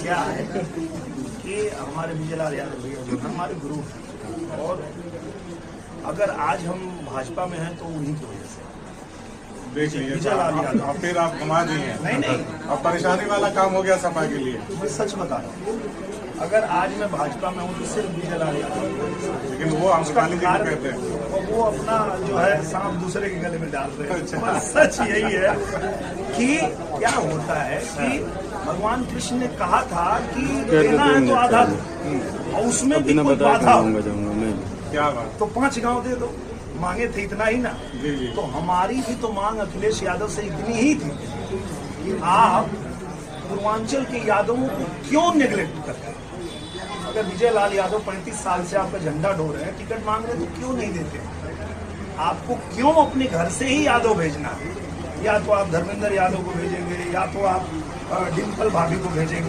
क्या है कि हमारे विजय लाल यादव भैया जो हैं हमारे गुरु हैं, और अगर आज हम भाजपा में हैं तो उन्हीं की वजह से। देख लीजिए विजय लाल यादव। अब फिर आप कमा दिए। नहीं, अब परेशानी वाला काम हो गया सपा के लिए। मैं सच बता रहा हूँ, अगर आज मैं भाजपा में हूँ तो सिर्फ विजय लाल यादव। लेकिन वो अमृपाली जी को कहते हैं, और वो अपना जो है सांप दूसरे के गले में डाल रहे हैं। अच्छा। बस सच यही है कि क्या होता है कि भगवान कृष्ण ने कहा था कि देना है तो आधा दो, और उसमें भी कोई बाधा हो क्या बात। तो 5 गांव दे दो। मांगे थे इतना ही ना। जी जी। तो हमारी भी तो मांग अखिलेश यादव से इतनी ही थी कि आप पूर्वांचल के यादवों को क्यों नेग्लेक्ट करते हैं। अगर विजय लाल यादव 35 साल से आपका झंडा ढो रहे हैं, टिकट मांग रहे हैं, तो क्यों नहीं देते। आपको क्यों अपने घर से ही यादव भेजना है। या तो आप धर्मेंद्र यादव को भेजेंगे, या तो आप डिम्पल भाभी को भेजेंगे।